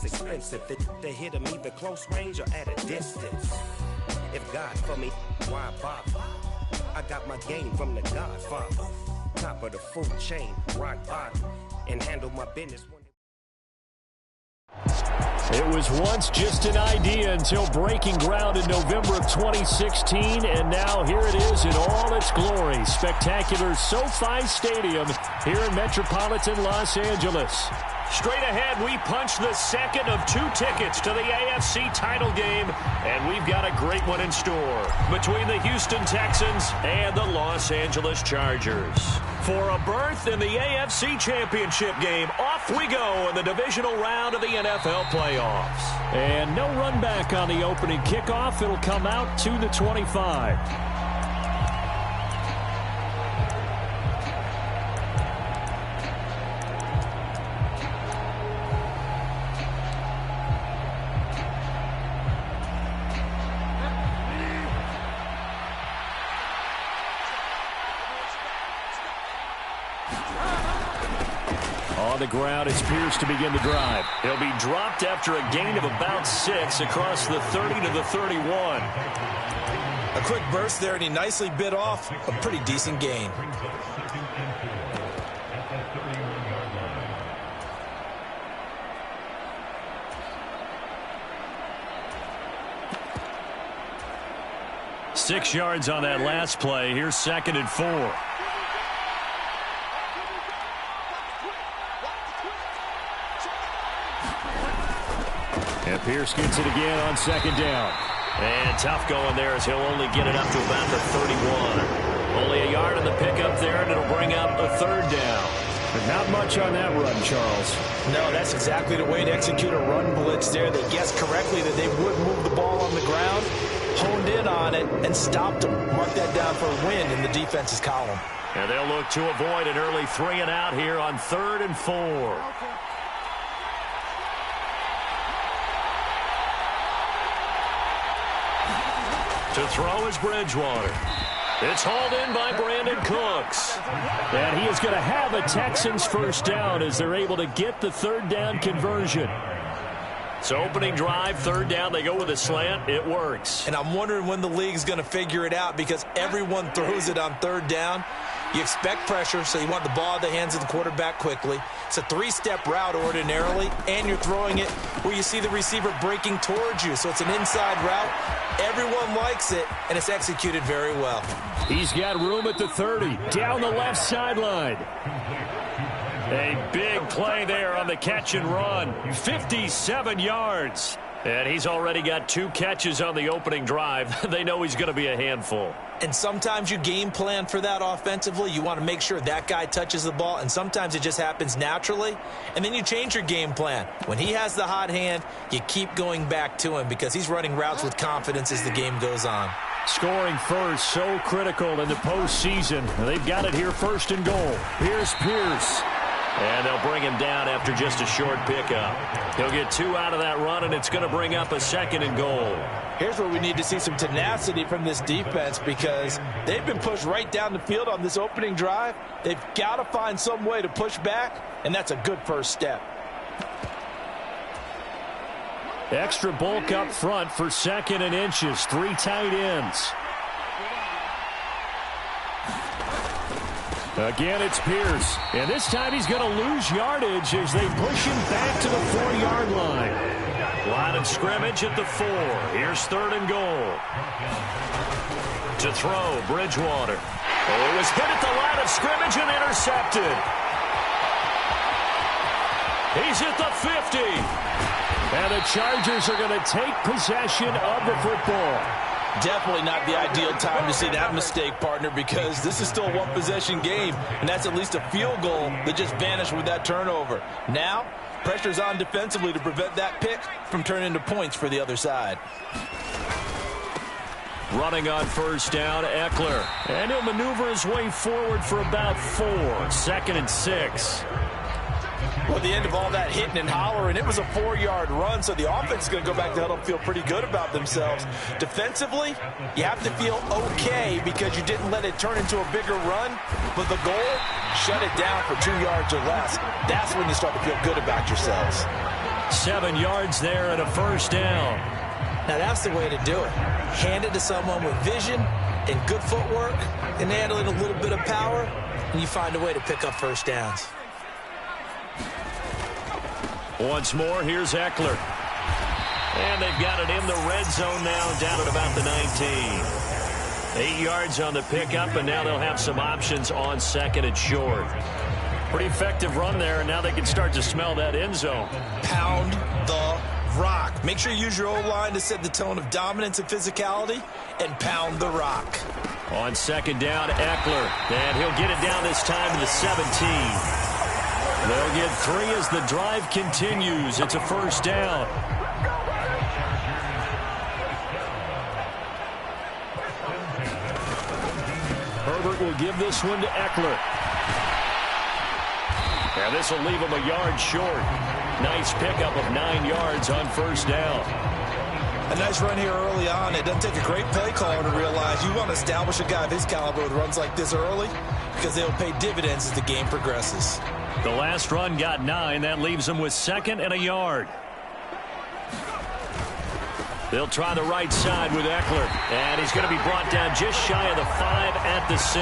it's expensive. They hit them either close range or at a distance. If God for me, why bother? I got my game from the Godfather. Top of the food chain, rock bottom, and handle my business. It was once just an idea until breaking ground in November of 2016, and now here it is in all its glory. Spectacular SoFi Stadium here in metropolitan Los Angeles. Straight ahead, we punch the second of 2 tickets to the AFC title game, and we've got a great one in store between the Houston Texans and the Los Angeles Chargers. For a berth in the AFC Championship game, off we go in the divisional round of the NFL playoffs. And no run back on the opening kickoff. It'll come out to the 25. On the ground, it's Pierce to begin the drive. He'll be dropped after a gain of about 6 across the 30 to the 31. A quick burst there, and he nicely bit off a pretty decent gain. Six yards on that last play. Here's 2nd and 4. And Pierce gets it again on 2nd down. And tough going there as he'll only get it up to about the 31. Only a yard on the pickup there, and it'll bring up a 3rd down. But not much on that run, Charles. No, that's exactly the way to execute a run blitz there. They guessed correctly that they would move the ball on the ground, honed in on it, and stopped them. Mark that down for a win in the defense's column. And they'll look to avoid an early 3 and out here on 3rd and 4. To throw is Bridgewater. It's hauled in by Brandon Cooks. And he is going to have a Texans first down as they're able to get the 3rd down conversion. So opening drive, 3rd down, they go with a slant. It works. And I'm wondering when the league's going to figure it out, because everyone throws it on 3rd down. You expect pressure, so you want the ball in the hands of the quarterback quickly. It's a 3-step route ordinarily, and you're throwing it where you see the receiver breaking towards you. So it's an inside route. Everyone likes it, and it's executed very well. He's got room at the 30, down the left sideline. A big play there on the catch and run. 57 yards. And he's already got 2 catches on the opening drive. They know he's going to be a handful. And sometimes you game plan for that offensively. You want to make sure that guy touches the ball, and sometimes it just happens naturally. And then you change your game plan. When he has the hot hand, you keep going back to him because he's running routes with confidence as the game goes on. Scoring first, so critical in the postseason. They've got it here, 1st and goal. Here's Pierce. And they'll bring him down after just a short pickup. He'll get 2 out of that run, and it's going to bring up a 2nd and goal. Here's where we need to see some tenacity from this defense, because they've been pushed right down the field on this opening drive. They've got to find some way to push back, and that's a good first step. Extra bulk up front for 2nd and inches. 3 tight ends. Again, it's Pierce. And this time he's going to lose yardage as they push him back to the 4-yard line. Line of scrimmage at the 4. Here's 3rd and goal. To throw, Bridgewater. Oh, it was hit at the line of scrimmage and intercepted. He's at the 50. And the Chargers are going to take possession of the football. Definitely not the ideal time to see that mistake, partner, because this is still a one-possession game, and that's at least a field goal that just vanished with that turnover. Now, pressure's on defensively to prevent that pick from turning into points for the other side. Running on 1st down, Eckler. And he'll maneuver his way forward for about 4. 2nd and 6. Well, at the end of all that hitting and hollering, it was a 4-yard run, so the offense is going to go back to huddle and feel pretty good about themselves. Defensively, you have to feel okay because you didn't let it turn into a bigger run, but the goal, shut it down for 2 yards or less. That's when you start to feel good about yourselves. 7 yards there and a first down. Now that's the way to do it. Hand it to someone with vision and good footwork, and add in a little bit of power, and you find a way to pick up first downs. Once more, here's Eckler. And they've got it in the red zone now, down at about the 19. 8 yards on the pickup, and now they'll have some options on second and short. Pretty effective run there, and now they can start to smell that end zone. Pound the rock. Make sure you use your O-line to set the tone of dominance and physicality, and pound the rock. On second down, Eckler, and he'll get it down this time to the 17. They'll get 3 as the drive continues. It's a first down. Herbert will give this one to Eckler. And this will leave him a yard short. Nice pickup of 9 yards on first down. A nice run here early on. It doesn't take a great play caller to realize you want to establish a guy of his caliber with runs like this early, because they'll pay dividends as the game progresses. The last run got 9. That leaves them with 2nd and a yard. They'll try the right side with Eckler. And he's going to be brought down just shy of the 5 at the 6.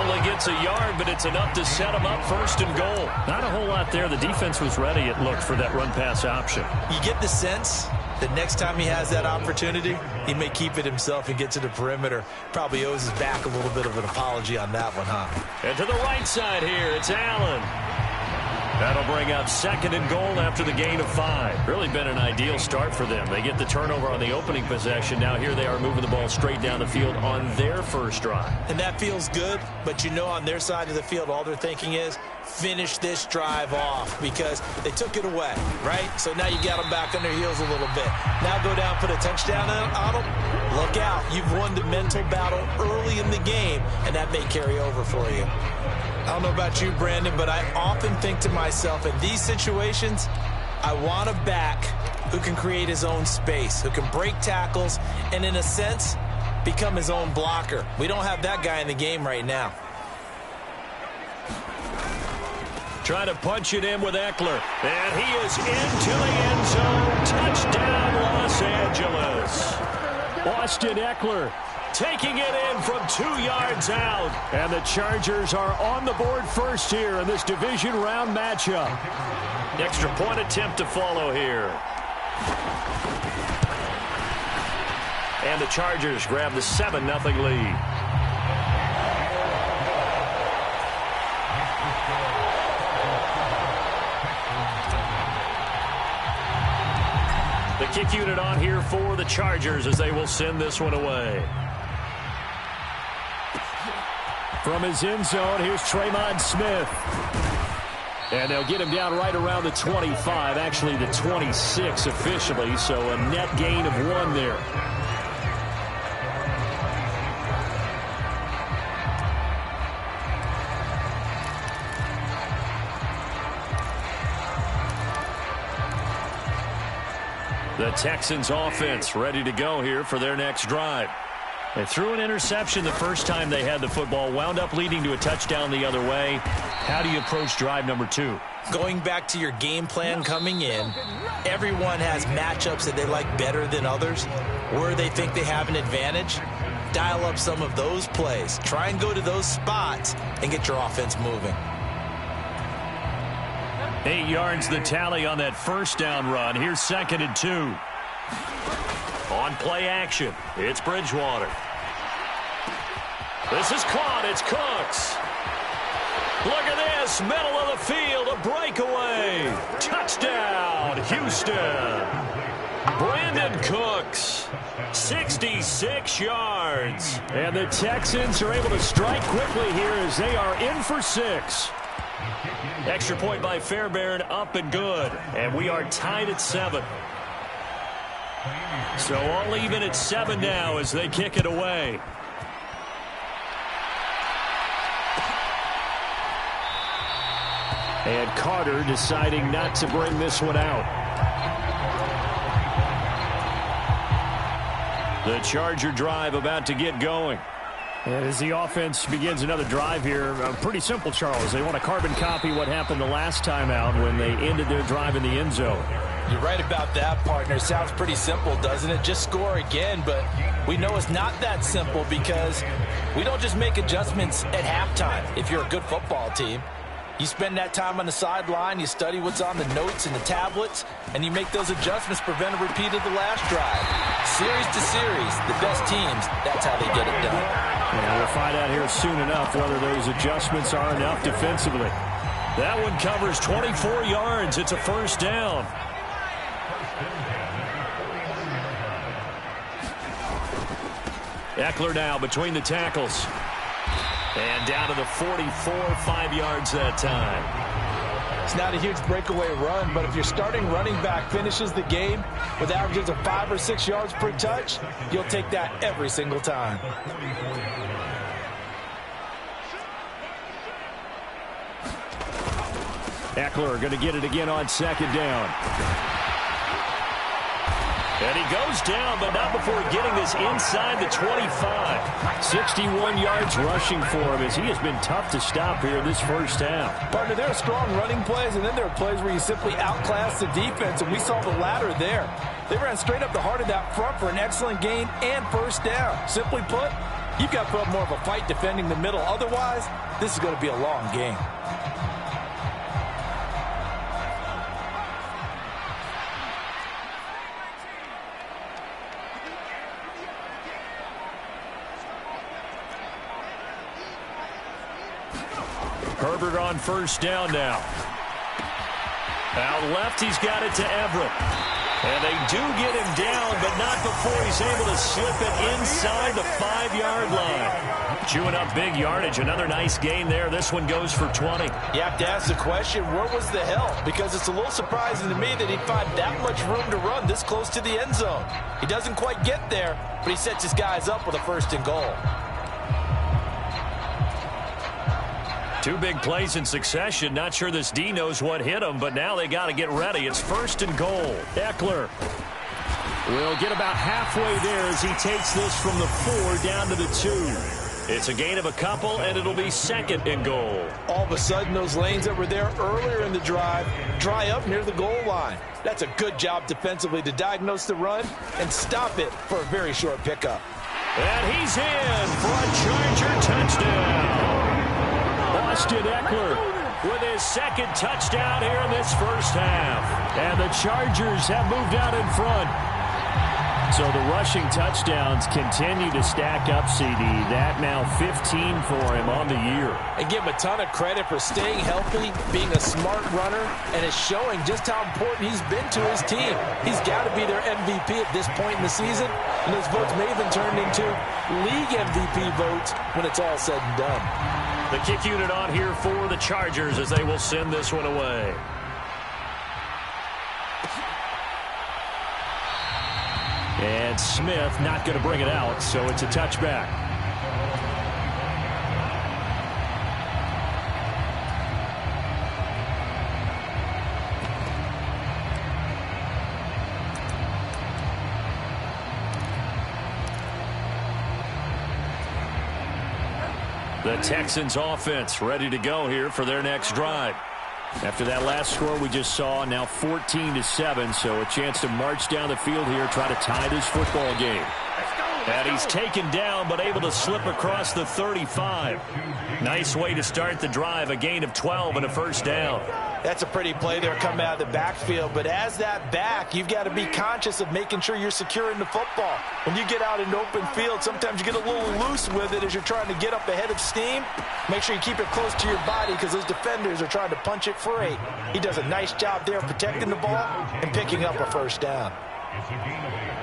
Only gets a yard, but it's enough to set him up first and goal. Not a whole lot there. The defense was ready, it looked, for that run-pass option. You get the sense that next time he has that opportunity, he may keep it himself and get to the perimeter. Probably owes his back a little bit of an apology on that one, huh? And to the right side here, it's Allen. That'll bring up 2nd and goal after the gain of 5. Really been an ideal start for them. They get the turnover on the opening possession. Now here they are moving the ball straight down the field on their first drive. And that feels good, but you know on their side of the field, all they're thinking is, finish this drive off, because they took it away, right? So now you got them back on their heels a little bit. Now go down, put a touchdown on them. Look out. You've won the mental battle early in the game, and that may carry over for you. I don't know about you, Brandon, but I often think to myself, in these situations, I want a back who can create his own space, who can break tackles, and in a sense, become his own blocker. We don't have that guy in the game right now. Trying to punch it in with Eckler. And he is into the end zone. Touchdown, Los Angeles. Austin Eckler taking it in from 2 yards out. And the Chargers are on the board first here in this division round matchup. Extra point attempt to follow here. And the Chargers grab the 7-0 lead. The kick unit on here for the Chargers as they will send this one away. From his end zone, here's Tremont Smith. And they'll get him down right around the 25, actually the 26 officially, so a net gain of 1 there. The Texans offense ready to go here for their next drive. They threw an interception the first time they had the football, wound up leading to a touchdown the other way. How do you approach drive number 2? Going back to your game plan coming in, everyone has matchups that they like better than others, where they think they have an advantage. Dial up some of those plays. Try and go to those spots and get your offense moving. 8 yards the tally on that first down run. Here's 2nd and 2. On play action, it's Bridgewater. This is caught. It's Cooks. Look at this. Middle of the field. A breakaway. Touchdown, Houston. Brandon Cooks. 66 yards. And the Texans are able to strike quickly here as they are in for 6. Extra point by Fairbairn, up and good. And we are tied at 7. So all even at 7 now as they kick it away. And Carter deciding not to bring this one out. The Charger drive about to get going. And as the offense begins another drive here, pretty simple, Charles. They want to carbon copy what happened the last time out when they ended their drive in the end zone. You're right about that, partner. Sounds pretty simple, doesn't it? Just score again, but we know it's not that simple because we don't just make adjustments at halftime if you're a good football team. You spend that time on the sideline, you study what's on the notes and the tablets, and you make those adjustments to prevent a repeat of the last drive. Series to series, the best teams, that's how they get it done. Yeah, we'll find out here soon enough whether those adjustments are enough defensively. That one covers 24 yards. It's a first down. Eckler now between the tackles. And down to the 44, 5 yards that time. It's not a huge breakaway run, but if your starting running back finishes the game with averages of 5 or 6 yards per touch, you'll take that every single time. Eckler going to get it again on second down. And he goes down, but not before getting this inside the 25. 61 yards rushing for him as he has been tough to stop here in this first half. Partner, there are strong running plays, and then there are plays where you simply outclass the defense, and we saw the latter there. They ran straight up the heart of that front for an excellent gain and first down. Simply put, you've got to put up more of a fight defending the middle. Otherwise, this is going to be a long game. Herbert on first down now. Out left, he's got it to Everett. And they do get him down, but not before he's able to slip it inside the 5-yard line. Chewing up big yardage. Another nice gain there. This one goes for 20. You have to ask the question, where was the help? Because it's a little surprising to me that he'd find that much room to run this close to the end zone. He doesn't quite get there, but he sets his guys up with a first and goal. Two big plays in succession. Not sure this D knows what hit him, but now they got to get ready. It's first and goal. Eckler will get about halfway there as he takes this from the 4 down to the 2. It's a gain of a couple, and it'll be second and goal. All of a sudden, those lanes that were there earlier in the drive dry up near the goal line. That's a good job defensively to diagnose the run and stop it for a very short pickup. And he's in for a Charger touchdown. Austin Eckler with his second touchdown here in this first half. And the Chargers have moved out in front. So the rushing touchdowns continue to stack up, CD. That now 15 for him on the year. And give him a ton of credit for staying healthy, being a smart runner, and is showing just how important he's been to his team. He's got to be their MVP at this point in the season, and those votes may have been turned into league MVP votes when it's all said and done. The kick unit on here for the Chargers as they will send this one away. And Smith not going to bring it out, so it's a touchback. The Texans offense ready to go here for their next drive. After that last score we just saw, now 14-7, so a chance to march down the field here, try to tie this football game. And he's taken down, but able to slip across the 35. Nice way to start the drive, a gain of 12 and a first down. That's a pretty play there coming out of the backfield, but as that back, you've got to be conscious of making sure you're securing the football. When you get out in open field, sometimes you get a little loose with it as you're trying to get up ahead of steam. Make sure you keep it close to your body because those defenders are trying to punch it free. He does a nice job there protecting the ball and picking up a first down.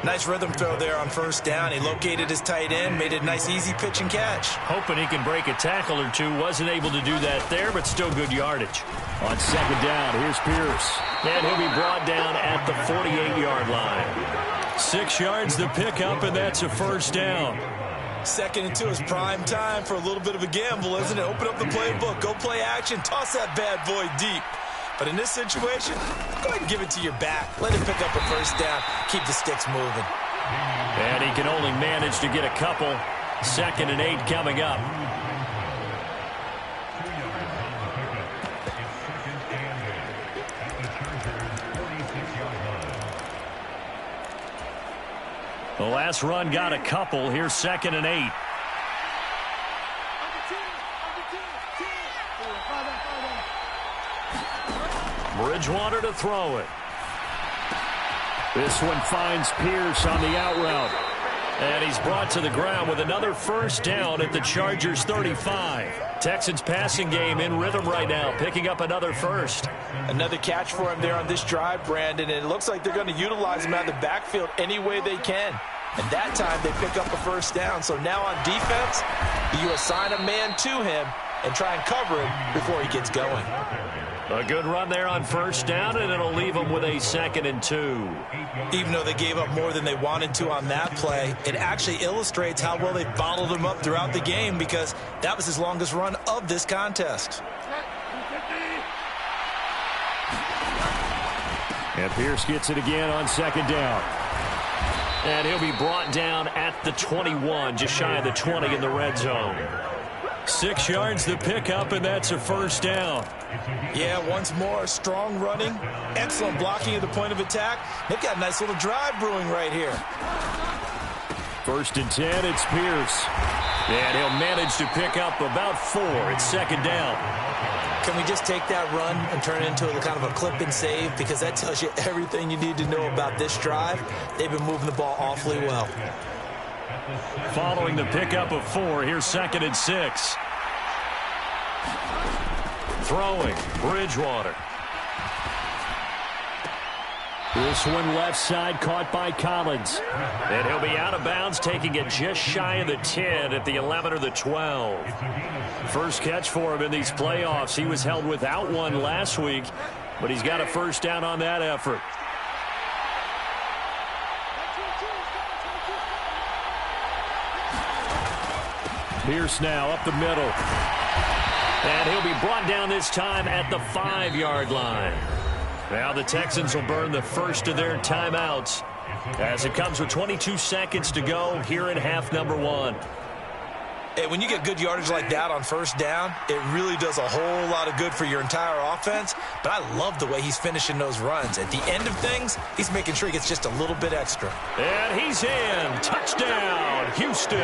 Nice rhythm throw there on first down. He located his tight end, made it a nice easy pitch and catch. Hoping he can break a tackle or two. Wasn't able to do that there, but still good yardage. On second down, here's Pierce. And he'll be brought down at the 48-yard line. 6 yards the pickup, and that's a first down. 2nd and 2 is prime time for a little bit of a gamble, isn't it? Open up the playbook, go play action, toss that bad boy deep. But in this situation, go ahead and give it to your back. Let him pick up a first down. Keep the sticks moving. And he can only manage to get a couple. 2nd and 8 coming up. The last run got a couple. Here's 2nd and 8. Bridgewater to throw it. This one finds Pierce on the out route. And he's brought to the ground with another first down at the Chargers 35. Texans passing game in rhythm right now, picking up another first. Another catch for him there on this drive, Brandon, and it looks like they're going to utilize him out of the backfield any way they can. And that time they pick up a first down. So now on defense, you assign a man to him and try and cover him before he gets going. A good run there on first down, and it'll leave them with a 2nd and 2. Even though they gave up more than they wanted to on that play, it actually illustrates how well they bottled him up throughout the game, because that was his longest run of this contest. And Pierce gets it again on 2nd down. And he'll be brought down at the 21, just shy of the 20 in the red zone. 6 yards the pickup, and that's a first down. Yeah, once more, strong running, excellent blocking at the point of attack. They've got a nice little drive brewing right here. 1st and 10, it's Pierce. And he'll manage to pick up about 4. It's 2nd down. Can we just take that run and turn it into a kind of a clip and save? Because that tells you everything you need to know about this drive. They've been moving the ball awfully well. Following the pickup of 4, here's 2nd and 6. Throwing, Bridgewater. This one left side, caught by Collins. And he'll be out of bounds, taking it just shy of the 10 at the 11 or the 12. First catch for him in these playoffs. He was held without one last week, but he's got a first down on that effort. Pierce now up the middle. And he'll be brought down this time at the 5-yard line. Now the Texans will burn the first of their timeouts as it comes with 22 seconds to go here in half number 1. Hey, when you get good yardage like that on first down, it really does a whole lot of good for your entire offense. But I love the way he's finishing those runs. At the end of things, he's making sure he gets just a little bit extra. And he's in. Touchdown, Houston.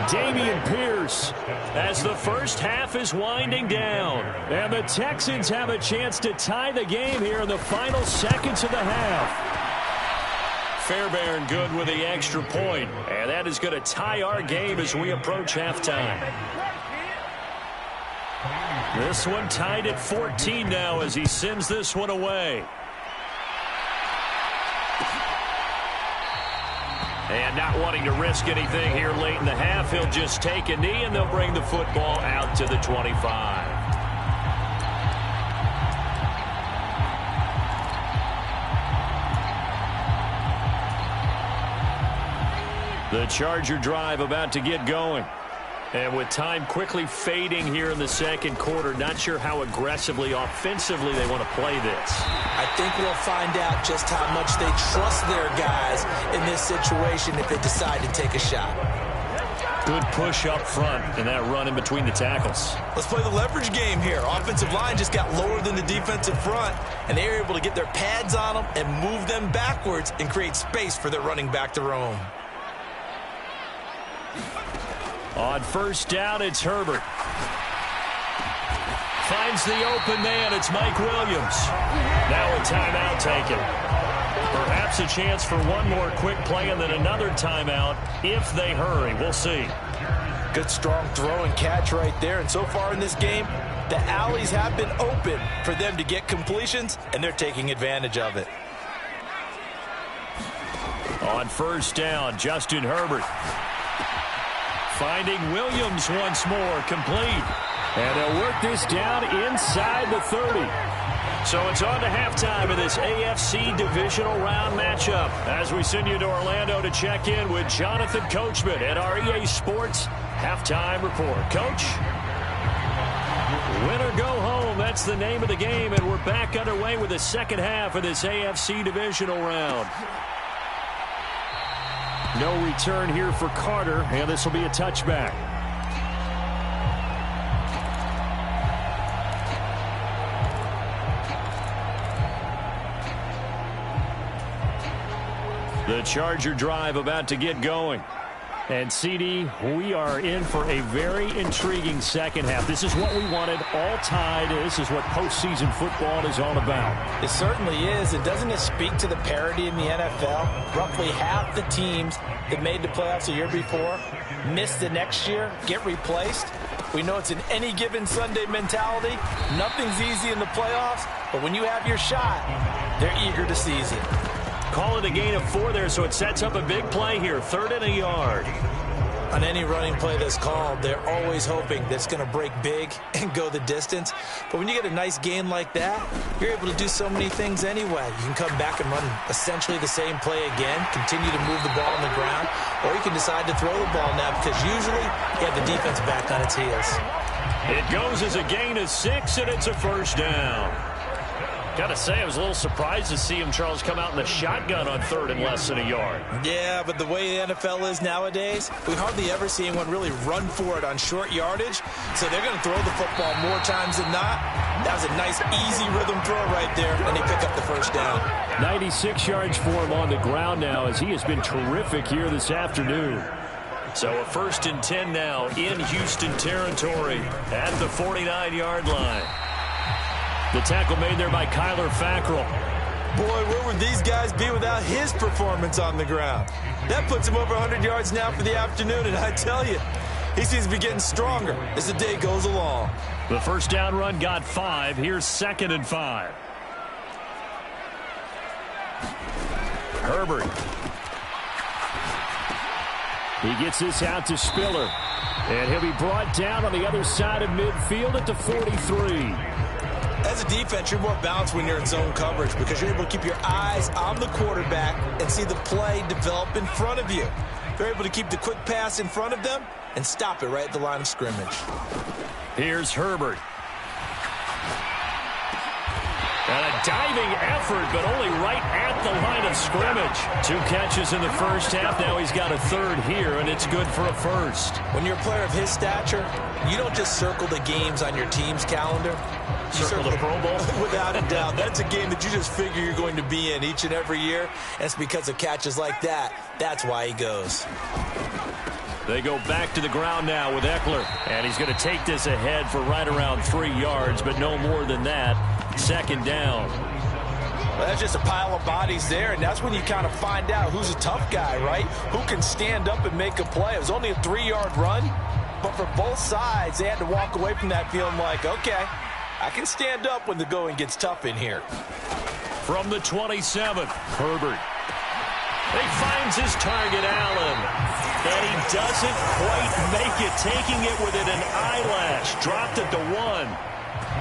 Dameon Pierce as the first half is winding down. And the Texans have a chance to tie the game here in the final seconds of the half. Fairbairn good with the extra point. And that is going to tie our game as we approach halftime. This one tied at 14 now as he sends this one away. And not wanting to risk anything here late in the half, he'll just take a knee and they'll bring the football out to the 25. The Charger drive about to get going. And with time quickly fading here in the second quarter, not sure how aggressively, offensively they want to play this. I think we'll find out just how much they trust their guys in this situation if they decide to take a shot. Good push up front and that run in between the tackles. Let's play the leverage game here. Offensive line just got lower than the defensive front, and they were able to get their pads on them and move them backwards and create space for their running back to roam. On first down, it's Herbert. Finds the open man. It's Mike Williams. Now a timeout taken. Perhaps a chance for one more quick play and then another timeout if they hurry. We'll see. Good, strong throw and catch right there. And so far in this game, the alleys have been open for them to get completions, and they're taking advantage of it. On first down, Justin Herbert. Finding Williams once more, complete. And they'll work this down inside the 30. So it's on to halftime of this AFC divisional round matchup as we send you to Orlando to check in with Jonathan Coachman at our EA Sports Halftime Report. Coach? Win or go home, that's the name of the game, and we're back underway with the second half of this AFC divisional round. No return here for Carter, and this will be a touchback. The Charger drive about to get going. And, CD, we are in for a very intriguing second half. This is what we wanted, all tied. This is what postseason football is all about. It certainly is. And doesn't it speak to the parity in the NFL? Roughly half the teams that made the playoffs the year before miss the next year, get replaced. We know it's an any given Sunday mentality. Nothing's easy in the playoffs, but when you have your shot, they're eager to seize it. Call it a gain of 4 there, so it sets up a big play here. 3rd and a yard. On any running play that's called, they're always hoping that it's going to break big and go the distance. But when you get a nice gain like that, you're able to do so many things anyway. You can come back and run essentially the same play again, continue to move the ball on the ground, or you can decide to throw the ball now because usually you have the defense back on its heels. It goes as a gain of 6, and it's a first down. Got to say, I was a little surprised to see him, Charles, come out in the shotgun on 3rd and less than a yard. Yeah, but the way the NFL is nowadays, we hardly ever see anyone really run for it on short yardage. So they're going to throw the football more times than not. That was a nice, easy rhythm throw right there, and they pick up the first down. 96 yards for him on the ground now as he has been terrific here this afternoon. So a 1st and 10 now in Houston territory at the 49-yard line. The tackle made there by Kyler Fackrell. Boy, where would these guys be without his performance on the ground? That puts him over 100 yards now for the afternoon, and I tell you, he seems to be getting stronger as the day goes along. The first down run got 5. Here's 2nd and 5. Herbert. He gets this out to Spiller. And he'll be brought down on the other side of midfield at the 43. As a defense, you're more balanced when you're in zone coverage because you're able to keep your eyes on the quarterback and see the play develop in front of you. You're able to keep the quick pass in front of them and stop it right at the line of scrimmage. Here's Herbert. And a diving effort, but only right at the line of scrimmage. 2 catches in the first half. Now he's got a 3rd here, and it's good for a 1st. When you're a player of his stature, you don't just circle the games on your team's calendar. You circle the Pro Bowl? Without a doubt. That's a game that you just figure you're going to be in each and every year. And it's because of catches like that. That's why he goes. They go back to the ground now with Eckler. And he's going to take this ahead for right around 3 yards, but no more than that. 2nd down. Well, that's just a pile of bodies there, and that's when you kind of find out who's a tough guy, right? Who can stand up and make a play. It was only a 3-yard run, but for both sides, they had to walk away from that feeling like, okay, I can stand up when the going gets tough in here. From the 27th, Herbert. He finds his target, Allen. And he doesn't quite make it, taking it within an eyelash. Dropped it to 1.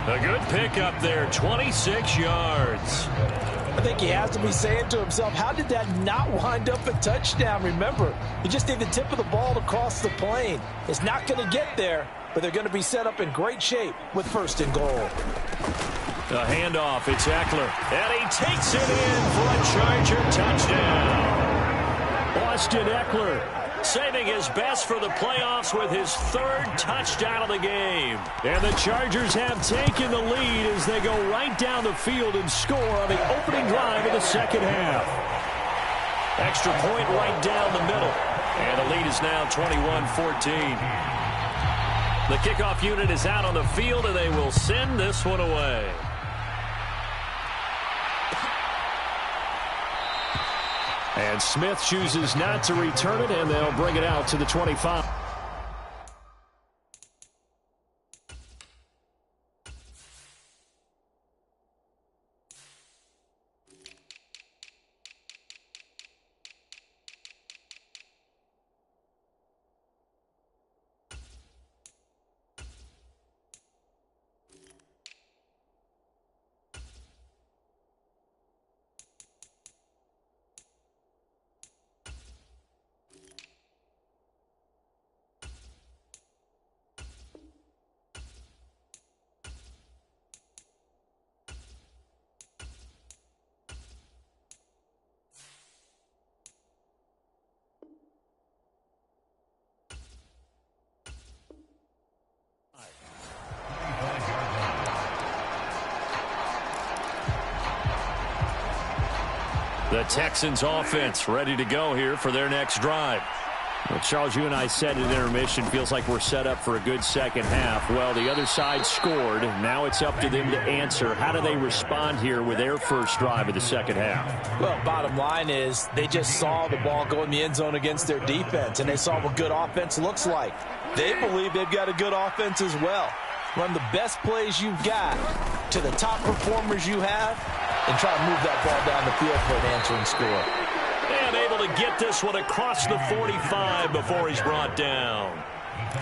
A good pickup there, 26 yards. I think he has to be saying to himself, how did that not wind up a touchdown? Remember, you just need the tip of the ball to cross the plane. It's not going to get there, but they're going to be set up in great shape with 1st and goal. A handoff, it's Eckler. And he takes it in for a Charger touchdown. Austin Eckler saving his best for the playoffs with his 3rd touchdown of the game. And the Chargers have taken the lead as they go right down the field and score on the opening drive of the second half. Extra point right down the middle. And the lead is now 21-14. The kickoff unit is out on the field, and they will send this one away. And Smith chooses not to return it, and they'll bring it out to the 25. The Texans offense ready to go here for their next drive. Well, Charles, you and I said at intermission, feels like we're set up for a good second half. Well, the other side scored. Now it's up to them to answer. How do they respond here with their first drive of the second half? Well, bottom line is they just saw the ball go in the end zone against their defense, and they saw what good offense looks like. They believe they've got a good offense as well. Run the best plays you've got to the top performers you have, and try to move that ball down the field for an answering score. And able to get this one across the 45 before he's brought down.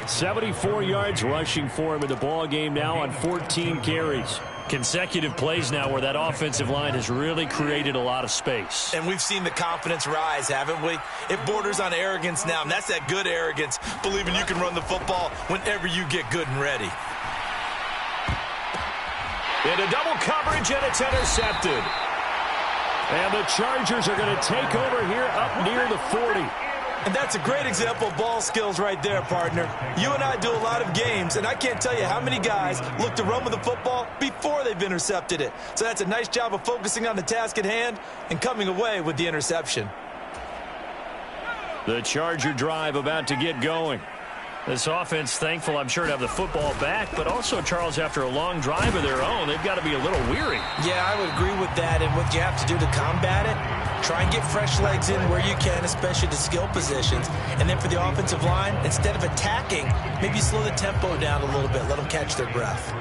74 yards rushing for him in the ball game now on 14 carries. Consecutive plays now where that offensive line has really created a lot of space. And we've seen the confidence rise, haven't we? It borders on arrogance now, and that's that good arrogance, believing you can run the football whenever you get good and ready. Into double coverage, and it's intercepted. And the Chargers are going to take over here up near the 40. And that's a great example of ball skills right there, partner. You and I do a lot of games, and I can't tell you how many guys look to run with the football before they've intercepted it. So that's a nice job of focusing on the task at hand and coming away with the interception. The Charger drive about to get going. This offense, thankful, I'm sure, to have the football back, but also, Charles, after a long drive of their own, they've got to be a little weary. Yeah, I would agree with that, and what you have to do to combat it, try and get fresh legs in where you can, especially the skill positions. And then for the offensive line, instead of attacking, maybe slow the tempo down a little bit, let them catch their breath.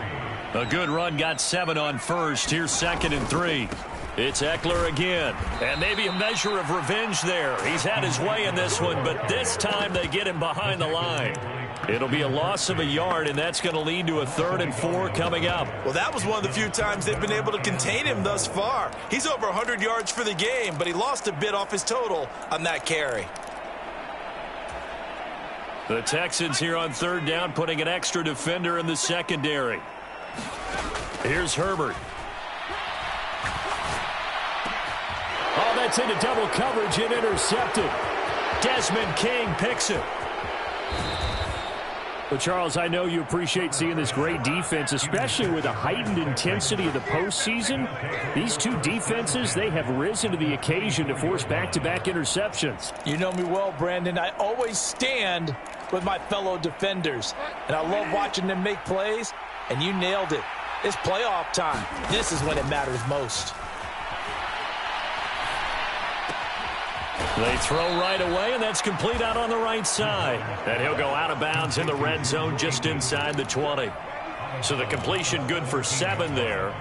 A good run, got 7 on first. Here's 2nd and 3. It's Eckler again, and maybe a measure of revenge there. He's had his way in this one, but this time they get him behind the line. It'll be a loss of a yard, and that's going to lead to a 3rd and 4 coming up. Well, that was one of the few times they've been able to contain him thus far. He's over 100 yards for the game, but he lost a bit off his total on that carry. The Texans here on 3rd down, putting an extra defender in the secondary. Here's Herbert. Oh, that's into double coverage and intercepted. Desmond King picks it. Well, Charles, I know you appreciate seeing this great defense, especially with the heightened intensity of the postseason. These two defenses, they have risen to the occasion to force back-to-back interceptions. You know me well, Brandon. I always stand with my fellow defenders, and I love watching them make plays, and you nailed it. It's playoff time. This is when it matters most. They throw right away, and that's complete out on the right side. And he'll go out of bounds in the red zone just inside the 20. So the completion good for 7 there.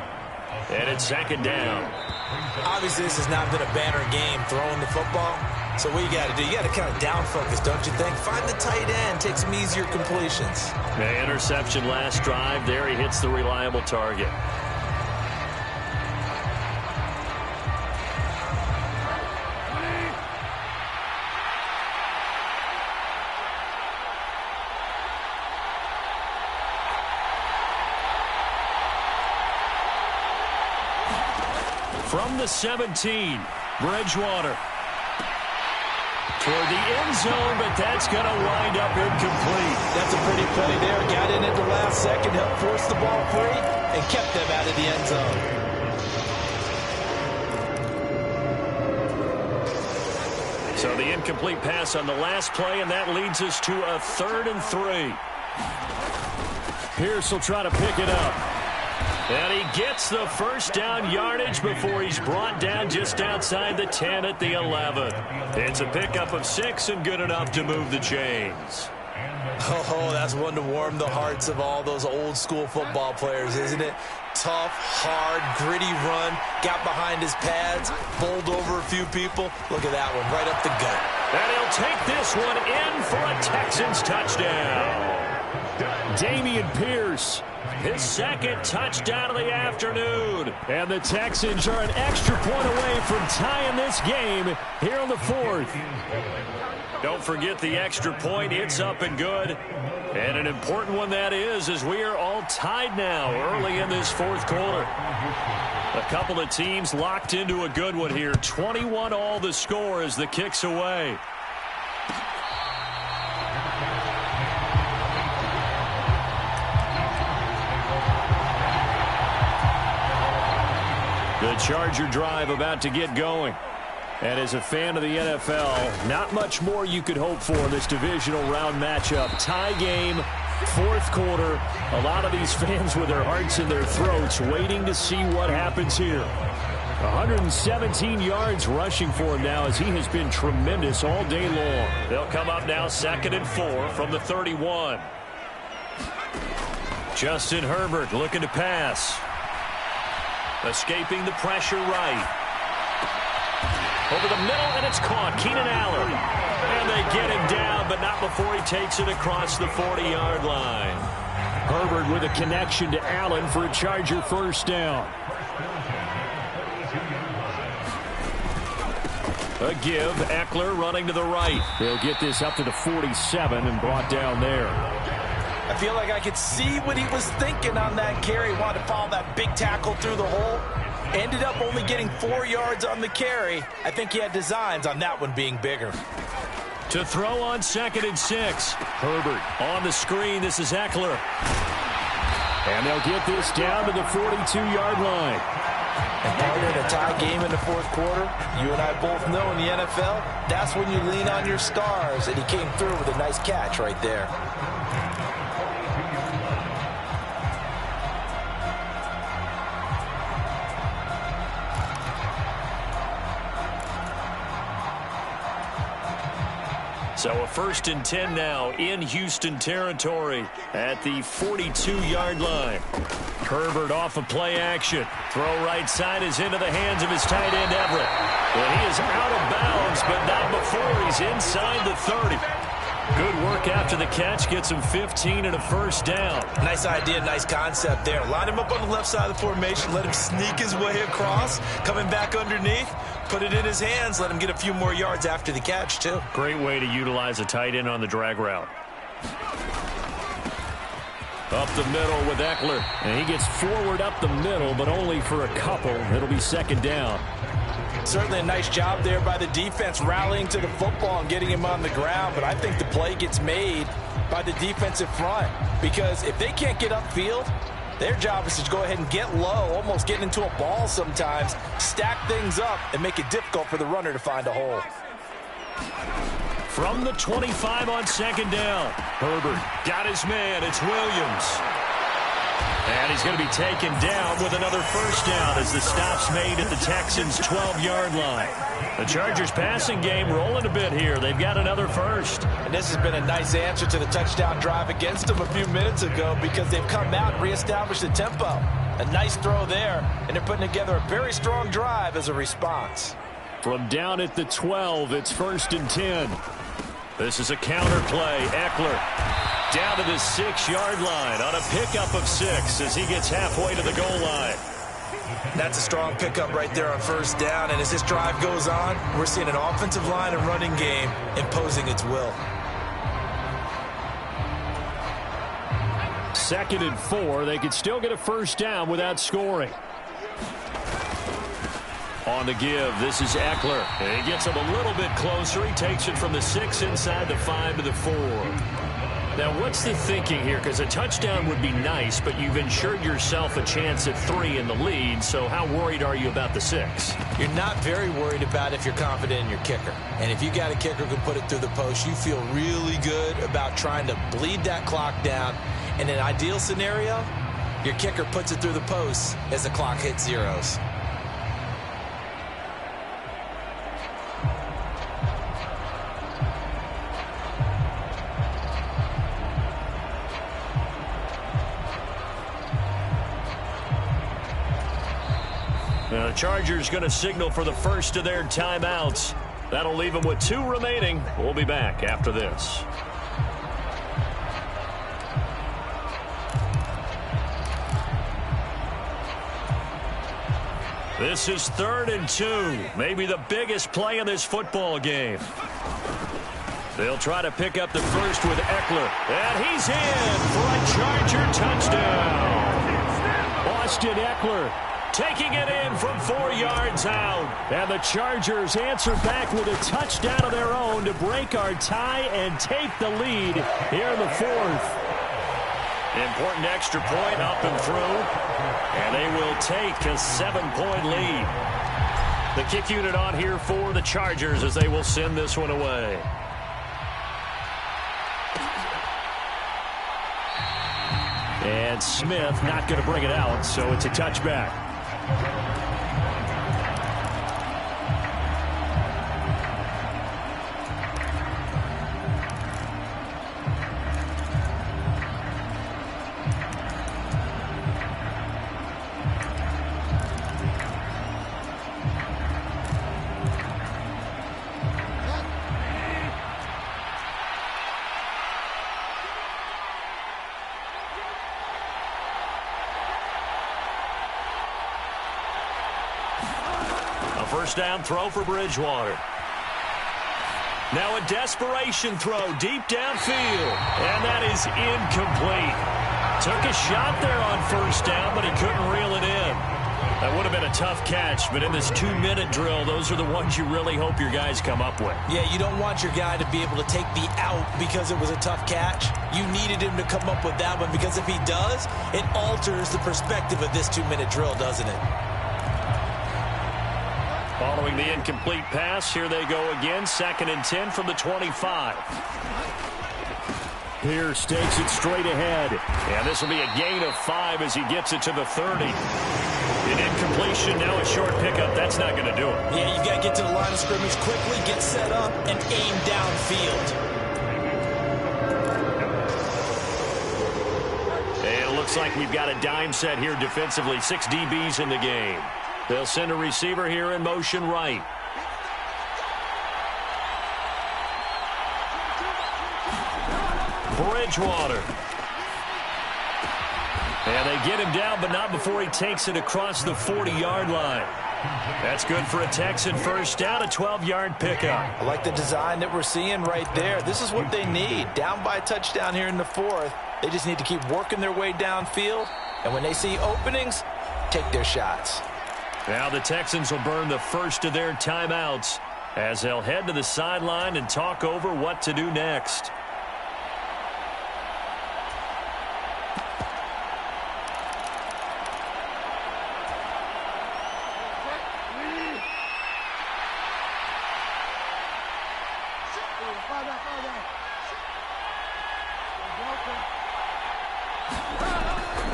And it's 2nd down. Obviously, this has not been a banner game throwing the football. So what you got to do, you got to kind of down focus, don't you think? Find the tight end, take some easier completions. The interception last drive there. He hits the reliable target. From the 17, Bridgewater. Toward the end zone, but that's going to wind up incomplete. That's a pretty play there. Got in at the last second, helped force the ball free, and kept them out of the end zone. So the incomplete pass on the last play, and that leads us to a 3rd and 3. Pierce will try to pick it up. And he gets the first down yardage before he's brought down just outside the 10 at the 11. It's a pickup of 6 and good enough to move the chains. Oh, that's one to warm the hearts of all those old school football players, isn't it? Tough, hard, gritty run, got behind his pads, bowled over a few people. Look at that one, right up the gut. And he'll take this one in for a Texans touchdown. Dameon Pierce, his 2nd touchdown of the afternoon. And the Texans are an extra point away from tying this game here on the 4th. Don't forget the extra point. It's up and good. And an important one that is, as we are all tied now early in this 4th quarter. A couple of teams locked into a good one here. 21 all the score as the kick's away. The Charger drive about to get going. And as a fan of the NFL, not much more you could hope for in this divisional round matchup. Tie game, fourth quarter. A lot of these fans with their hearts in their throats waiting to see what happens here. 117 yards rushing for him now as he has been tremendous all day long. They'll come up now 2nd and 4 from the 31. Justin Herbert looking to pass. Escaping the pressure right. Over the middle, and it's caught. Keenan Allen. And they get him down, but not before he takes it across the 40-yard line. Herbert with a connection to Allen for a Charger first down. A give. Eckler running to the right. They'll get this up to the 47 and brought down there. I feel like I could see what he was thinking on that carry. He wanted to follow that big tackle through the hole. Ended up only getting 4 yards on the carry. I think he had designs on that one being bigger. To throw on 2nd and 6. Herbert on the screen. This is Eckler. And they'll get this down to the 42-yard line. And part of the tie game in the fourth quarter, you and I both know in the NFL, that's when you lean on your stars. And he came through with a nice catch right there. So a 1st and 10 now in Houston territory at the 42-yard line. Herbert off of play action. Throw right side is into the hands of his tight end Everett. And he is out of bounds, but not before he's inside the 30. Good work after the catch. Gets him 15 and a first down. Nice idea, nice concept there. Line him up on the left side of the formation. Let him sneak his way across. Coming back underneath. Put it in his hands. Let him get a few more yards after the catch, too. Great way to utilize a tight end on the drag route. Up the middle with Eckler. And he gets forward up the middle, but only for a couple. It'll be 2nd down. Certainly a nice job there by the defense rallying to the football and getting him on the ground. But I think the play gets made by the defensive front. Because if they can't get upfield, their job is to go ahead and get low, almost get into a ball sometimes, stack things up, and make it difficult for the runner to find a hole. From the 25 on 2nd down. Herbert got his man. It's Williams. And he's going to be taken down with another first down as the stop's made at the Texans' 12-yard line. The Chargers passing game rolling a bit here. They've got another first. And this has been a nice answer to the touchdown drive against them a few minutes ago because they've come out and reestablished the tempo. A nice throw there, and they're putting together a very strong drive as a response. From down at the 12, it's 1st and 10. This is a counter play. Eckler down to the 6-yard line on a pickup of 6 as he gets halfway to the goal line. That's a strong pickup right there on first down. And as this drive goes on, we're seeing an offensive line and running game imposing its will. 2nd and 4. They could still get a first down without scoring. On the give, this is Eckler. And he gets him a little bit closer. He takes it from the 6 inside the 5 to the 4. Now, what's the thinking here? Because a touchdown would be nice, but you've ensured yourself a chance at 3 in the lead, so how worried are you about the 6? You're not very worried about if you're confident in your kicker. And if you got a kicker who can put it through the post, you feel really good about trying to bleed that clock down. In an ideal scenario, your kicker puts it through the post as the clock hits zeros. Now the Chargers going to signal for the first of their timeouts. That'll leave them with 2 remaining. We'll be back after this. This is 3rd and 2. Maybe the biggest play in this football game. They'll try to pick up the first with Eckler. And he's in for a Charger touchdown. Austin Eckler taking it in from 4 yards out. And the Chargers answer back with a touchdown of their own to break our tie and take the lead here in the 4th. Important extra point up and through. And they will take a 7-point lead. The kick unit on here for the Chargers as they will send this one away. And Smith not going to bring it out, so it's a touchback. First down throw for Bridgewater. Now a desperation throw deep downfield. And that is incomplete. Took a shot there on first down, but he couldn't reel it in. That would have been a tough catch, but in this 2-minute drill, those are the ones you really hope your guys come up with. Yeah, you don't want your guy to be able to take the out because it was a tough catch. You needed him to come up with that one because if he does, it alters the perspective of this 2-minute drill, doesn't it? Following the incomplete pass, here they go again. 2nd and 10 from the 25. Pierce takes it straight ahead. And this will be a gain of 5 as he gets it to the 30. An incompletion, now a short pickup. That's not going to do it. Yeah, you've got to get to the line of scrimmage quickly, get set up, and aim downfield. And it looks like we've got a dime set here defensively. 6 DBs in the game. They'll send a receiver here in motion right. Bridgewater. And they get him down, but not before he takes it across the 40-yard line. That's good for a Texan first down, a 12-yard pickup. I like the design that we're seeing right there. This is what they need. Down by a touchdown here in the 4th. They just need to keep working their way downfield. And when they see openings, take their shots. Now the Texans will burn the first of their timeouts as they'll head to the sideline and talk over what to do next.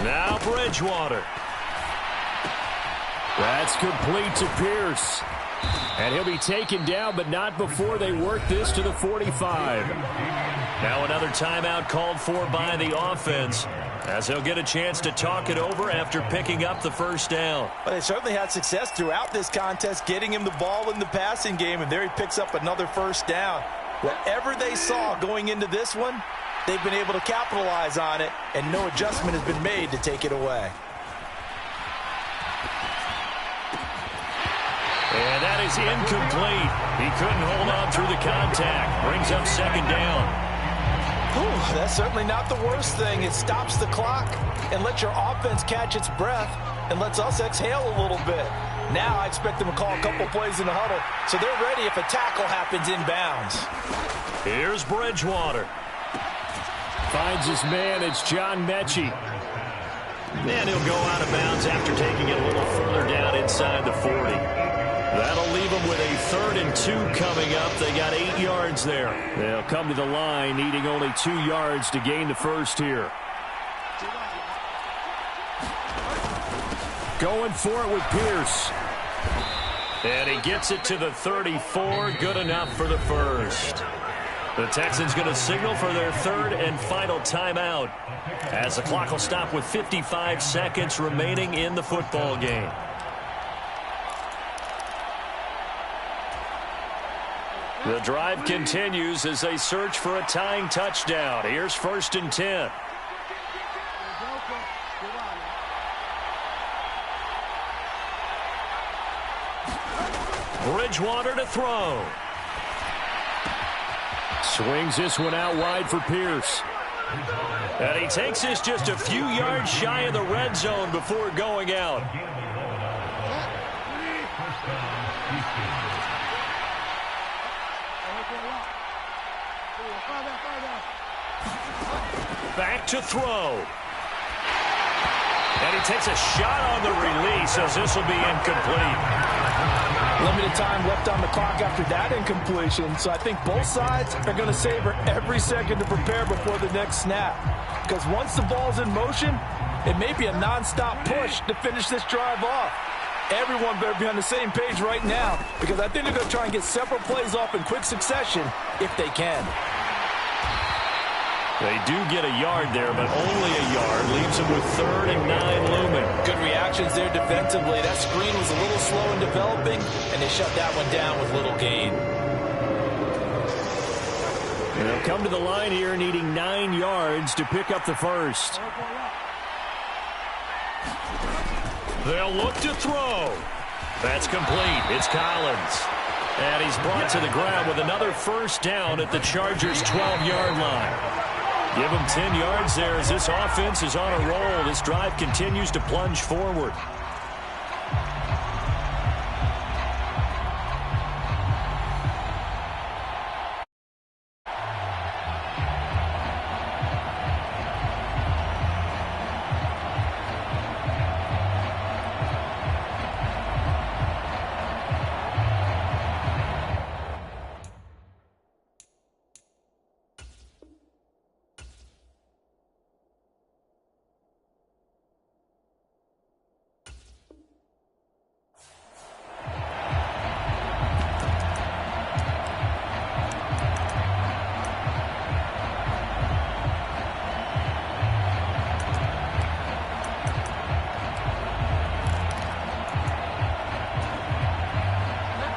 Now Bridgewater. That's complete to Pierce. And he'll be taken down, but not before they work this to the 45. Now another timeout called for by the offense as they'll get a chance to talk it over after picking up the first down. Well, they certainly had success throughout this contest, getting him the ball in the passing game, and there he picks up another first down. Whatever they saw going into this one, they've been able to capitalize on it, and no adjustment has been made to take it away. And that is incomplete. He couldn't hold on through the contact. Brings up 2nd down. Whew, that's certainly not the worst thing. It stops the clock and lets your offense catch its breath and lets us exhale a little bit. Now I expect them to call a couple plays in the huddle so they're ready if a tackle happens inbounds. Here's Bridgewater. Finds his man. It's John Mechie. And he'll go out of bounds after taking it a little further down inside the 40. That'll leave them with a 3rd and 2 coming up. They got 8 yards there. They'll come to the line, needing only 2 yards to gain the first here. Going for it with Pierce. And he gets it to the 34. Good enough for the first. The Texans going to signal for their 3rd and final timeout as the clock will stop with 55 seconds remaining in the football game. The drive continues as they search for a tying touchdown. Here's 1st and 10. Bridgewater to throw. Swings this one out wide for Pierce. And he takes this just a few yards shy of the red zone before going out. Back to throw. And he takes a shot on the release as this will be incomplete. Limited time left on the clock after that incompletion, so I think both sides are going to savor every second to prepare before the next snap. Because once the ball's in motion, it may be a nonstop push to finish this drive off. Everyone better be on the same page right now, because I think they're going to try and get several plays off in quick succession if they can. They do get a yard there, but only a yard. Leaves them with 3rd and 9 looming. Good reactions there defensively. That screen was a little slow in developing, and they shut that one down with little gain. They'll come to the line here needing 9 yards to pick up the first. They'll look to throw. That's complete. It's Collins. And he's brought to the ground with another first down at the Chargers' 12-yard line. Give him 10 yards there as this offense is on a roll. This drive continues to plunge forward.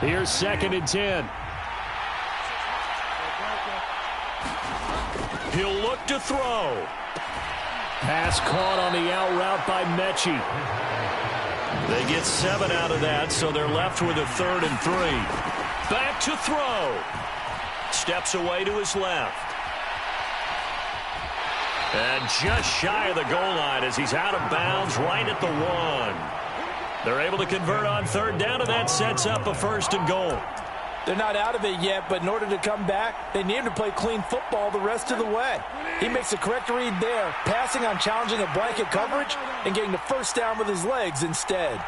Here's 2nd and 10. He'll look to throw. Pass caught on the out route by Mechie. They get 7 out of that, so they're left with a 3rd and 3. Back to throw. Steps away to his left. And just shy of the goal line as he's out of bounds right at the 1. They're able to convert on 3rd down, and that sets up a 1st and goal. They're not out of it yet, but in order to come back, they need to play clean football the rest of the way. He makes the correct read there, passing on challenging a blanket coverage and getting the first down with his legs instead.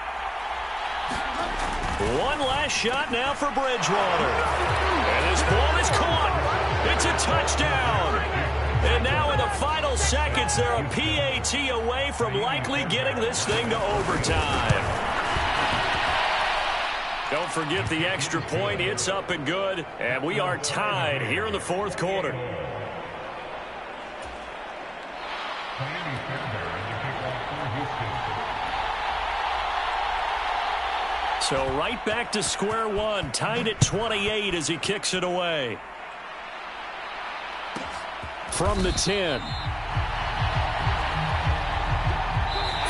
One last shot now for Bridgewater. And this ball is caught. It's a touchdown. And now in the final seconds, they're a PAT away from likely getting this thing to overtime. Don't forget the extra point. It's up and good. And we are tied here in the 4th quarter. So right back to square one, tied at 28 as he kicks it away. From the 10.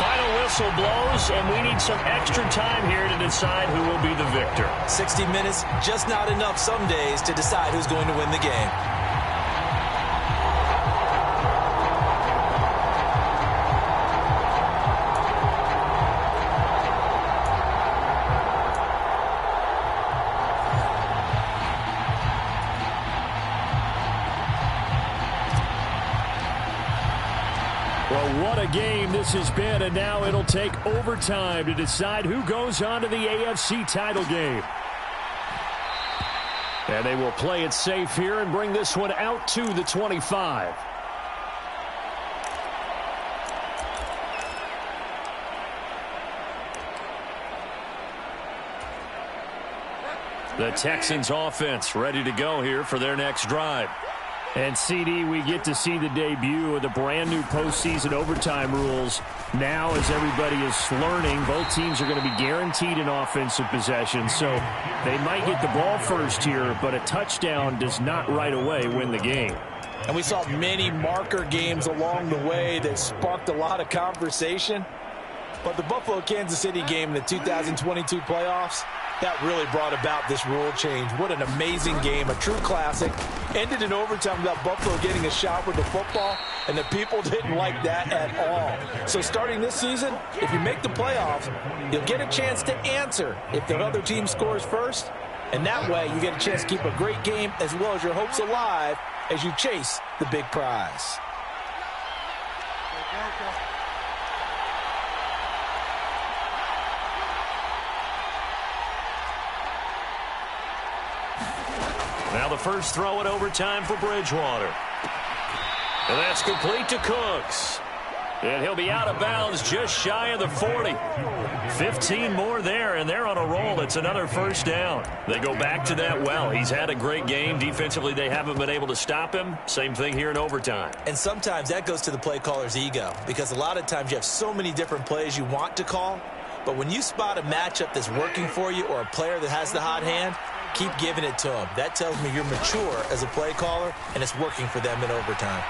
Final whistle blows, and we need some extra time here to decide who will be the victor. 60 minutes, just not enough some days to decide who's going to win the game. Well, what a game this has been, and now it'll take overtime to decide who goes on to the AFC title game. And they will play it safe here and bring this one out to the 25. The Texans offense ready to go here for their next drive. And, CD, we get to see the debut of the brand-new postseason overtime rules. Now, as everybody is learning, both teams are going to be guaranteed an offensive possession. So they might get the ball first here, but a touchdown does not right away win the game. And we saw many marker games along the way that sparked a lot of conversation. But the Buffalo-Kansas City game in the 2022 playoffs, that really brought about this rule change. What an amazing game, a true classic. Ended in overtime without Buffalo getting a shot with the football, and the people didn't like that at all. So starting this season, if you make the playoffs, you'll get a chance to answer if the other team scores first, and that way you get a chance to keep a great game as well as your hopes alive as you chase the big prize. Now the first throw in overtime for Bridgewater. And that's complete to Cooks. And he'll be out of bounds just shy of the 40. 15 more there, and they're on a roll. It's another first down. They go back to that well. He's had a great game. Defensively, they haven't been able to stop him. Same thing here in overtime. And sometimes that goes to the play caller's ego, because a lot of times you have so many different plays you want to call, but when you spot a matchup that's working for you or a player that has the hot hand, keep giving it to them. That tells me you're mature as a play caller, and it's working for them in overtime.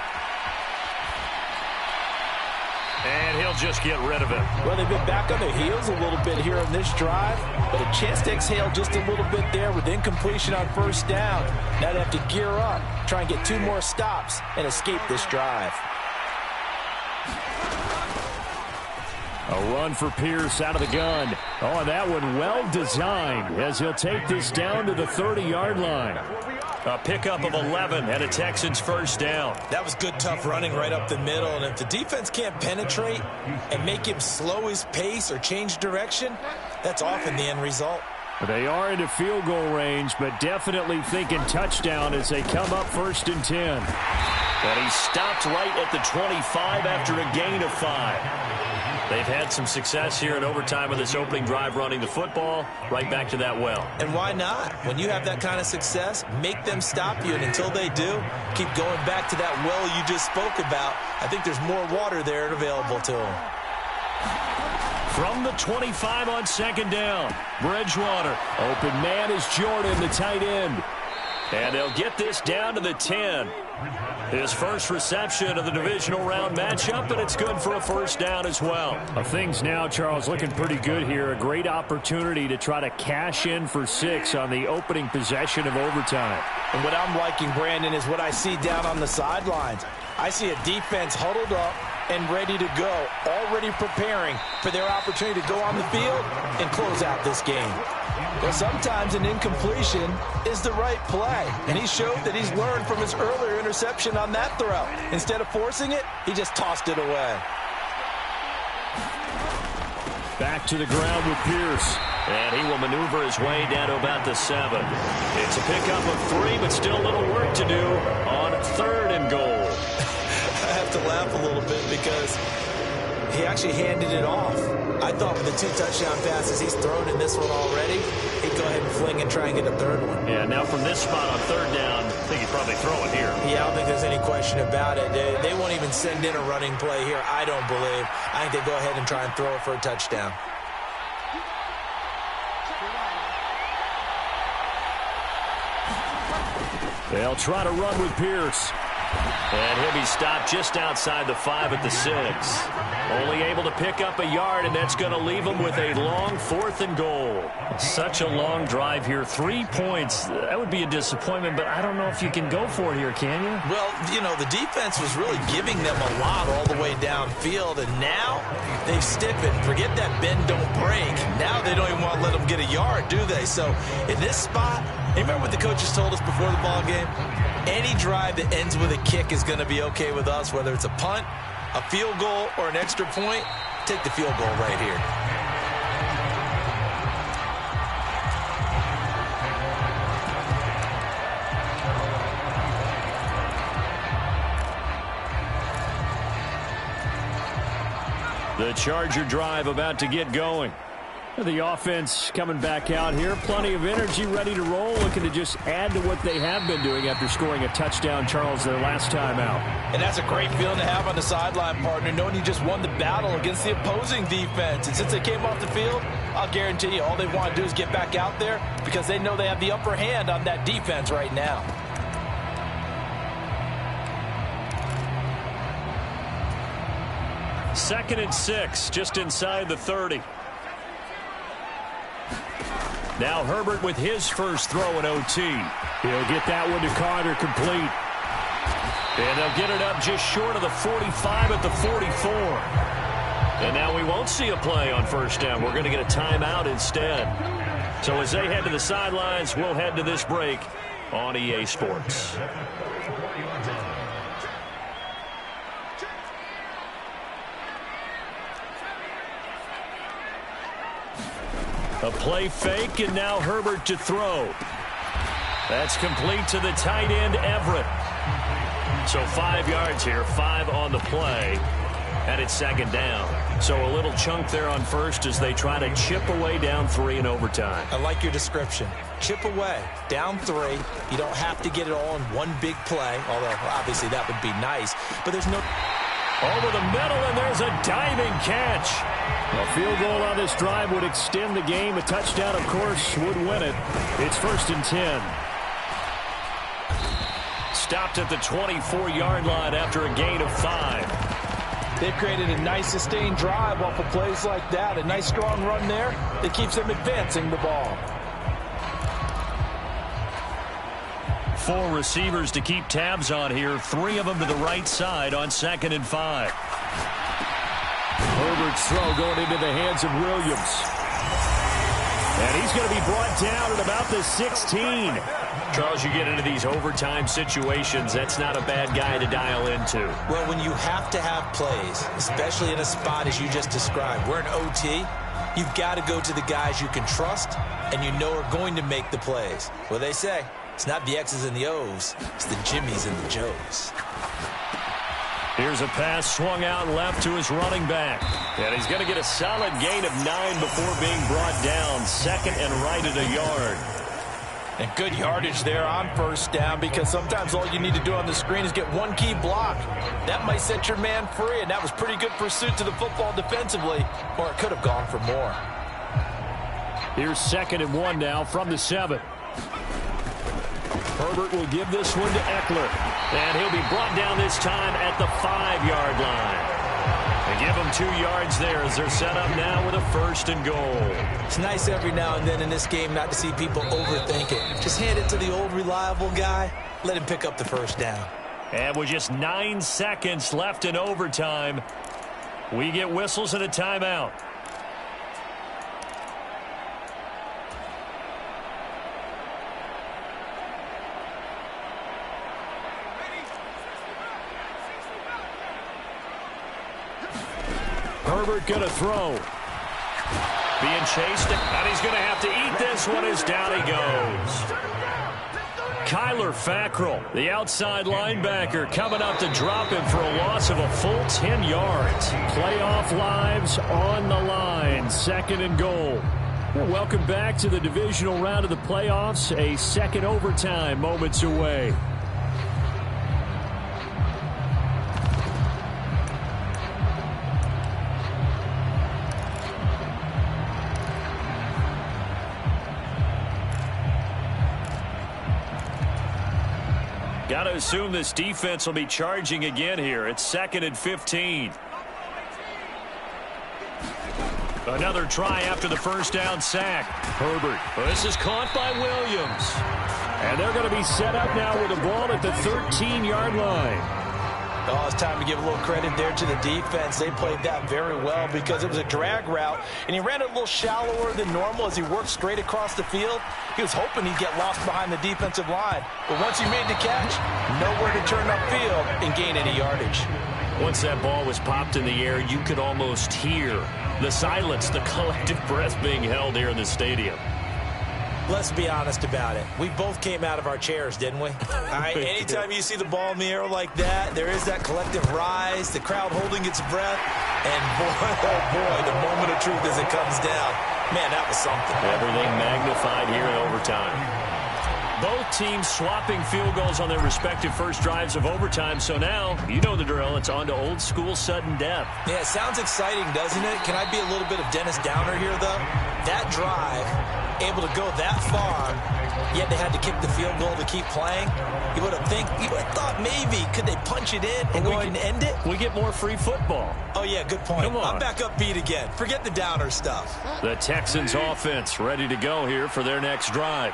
And he'll just get rid of it. Well, they've been back on their heels a little bit here on this drive, but a chance to exhale just a little bit there with incompletion on first down. Now they have to gear up, try and get 2 more stops, and escape this drive. A run for Pierce out of the gun. Oh, and that one well designed as he'll take this down to the 30-yard line. A pickup of 11 and a Texans first down. That was good, tough running right up the middle. And if the defense can't penetrate and make him slow his pace or change direction, that's often the end result. They are into field goal range, but definitely thinking touchdown as they come up 1st and 10. And he stopped right at the 25 after a gain of 5. They've had some success here in overtime with this opening drive running the football right back to that well. And why not? When you have that kind of success, make them stop you. And until they do, keep going back to that well you just spoke about. I think there's more water there available to them. From the 25 on 2nd down, Bridgewater. Open man is Jordan, the tight end. And they'll get this down to the 10. His first reception of the divisional round matchup, and it's good for a first down as well. Things now, Charles, looking pretty good here. A great opportunity to try to cash in for 6 on the opening possession of overtime. And what I'm liking, Brandon, is what I see down on the sidelines. I see a defense huddled up and ready to go, already preparing for their opportunity to go on the field and close out this game. Well, sometimes an incompletion is the right play, and he showed that he's learned from his earlier interception on that throw. Instead of forcing it, he just tossed it away. Back to the ground with Pierce, and he will maneuver his way down to about the 7. It's a pickup of 3, but still a little work to do on 3rd and goal. I have to laugh a little bit because he actually handed it off. I thought with the 2 touchdown passes he's thrown in this one already, he'd go ahead and fling and try and get a 3rd one. Yeah, now from this spot on 3rd down, I think he'd probably throw it here. Yeah, I don't think there's any question about it. They won't even send in a running play here, I don't believe. I think they go ahead and try and throw it for a touchdown. They'll try to run with Pierce. And he'll be stopped just outside the 5 at the 6. Only able to pick up a yard, and that's going to leave him with a long 4th and goal. Such a long drive here. 3 points. That would be a disappointment, but I don't know if you can go for it here, can you? Well, you know, the defense was really giving them a lot all the way downfield, and now they've stiffened. Forget that bend, don't break. Now they don't even want to let them get a yard, do they? So in this spot, you remember what the coaches told us before the ball game? Any drive that ends with a kick is going to be okay with us, whether it's a punt, a field goal, or an extra point. Take the field goal right here. The Charger drive about to get going. The offense coming back out here. Plenty of energy, ready to roll, looking to just add to what they have been doing after scoring a touchdown, Charles, their last time out. And that's a great feeling to have on the sideline, partner, knowing you just won the battle against the opposing defense. And since they came off the field, I'll guarantee you all they want to do is get back out there because they know they have the upper hand on that defense right now. Second and 6, just inside the 30. Now Herbert with his first throw in OT. He'll get that one to Carter complete. And they'll get it up just short of the 45 at the 44. And now we won't see a play on first down. We're going to get a timeout instead. So as they head to the sidelines, we'll head to this break on EA Sports. A play fake, and now Herbert to throw. That's complete to the tight end, Everett. So 5 yards here, 5 on the play, and it's second down. So a little chunk there on first as they try to chip away down 3 in overtime. I like your description. Chip away, down 3. You don't have to get it all in one big play, although obviously that would be nice. But there's no... Over the middle, and there's a diving catch. A field goal on this drive would extend the game. A touchdown, of course, would win it. It's 1st and 10. Stopped at the 24-yard line after a gain of 5. They've created a nice sustained drive off of plays like that. A nice strong run there that keeps them advancing the ball. 4 receivers to keep tabs on here. 3 of them to the right side on 2nd and 5. Herbert's throw going into the hands of Williams. And he's going to be brought down at about the 16. Charles, you get into these overtime situations, that's not a bad guy to dial into. Well, when you have to have plays, especially in a spot as you just described, we're in OT, you've got to go to the guys you can trust and you know are going to make the plays. Well, they say, it's not the X's and the O's, it's the Jimmies and the Joes. Here's a pass swung out left to his running back. And he's going to get a solid gain of 9 before being brought down. 2nd and right at a yard. And good yardage there on 1st down, because sometimes all you need to do on the screen is get one key block. That might set your man free, and that was pretty good pursuit to the football defensively, or it could have gone for more. Here's 2nd and 1 now from the 7. Herbert will give this one to Eckler. And he'll be brought down this time at the 5-yard line. They give him 2 yards there as they're set up now with a 1st and goal. It's nice every now and then in this game not to see people overthink it. Just hand it to the old reliable guy. Let him pick up the 1st down. And with just 9 seconds left in overtime, we get whistles and a timeout. Herbert going to throw. Being chased, and he's going to have to eat this one as down he goes. Kyler Fackrell, the outside linebacker, coming up to drop him for a loss of a full 10 yards. Playoff lives on the line. 2nd and goal. Well, welcome back to the divisional round of the playoffs. A second overtime moments away. Got to assume this defense will be charging again here. It's 2nd and 15. Another try after the 1st down sack. Herbert. Well, this is caught by Williams. And they're going to be set up now with the ball at the 13-yard line. Oh, it's time to give a little credit there to the defense. They played that very well because it was a drag route, and he ran it a little shallower than normal as he worked straight across the field. He was hoping he'd get lost behind the defensive line. But once he made the catch, nowhere to turn upfield and gain any yardage. Once that ball was popped in the air, you could almost hear the silence, the collective breath being held here in the stadium. Let's be honest about it. We both came out of our chairs, didn't we? All right, anytime you see the ball in the air like that, there is that collective rise, the crowd holding its breath, and boy, oh boy, the moment of truth as it comes down. Man, that was something. Everything magnified here in overtime. Both teams swapping field goals on their respective first drives of overtime, so now, you know the drill, it's on to old school sudden death. Yeah, it sounds exciting, doesn't it? Can I be a little bit of Dennis Downer here, though? That drive, able to go that far, yet they had to kick the field goal to keep playing. You would have thought maybe, could they punch it in and go ahead and end it? We get more free football. Oh, yeah, good point. Come on. I'm back upbeat again. Forget the Downer stuff. The Texans offense ready to go here for their next drive.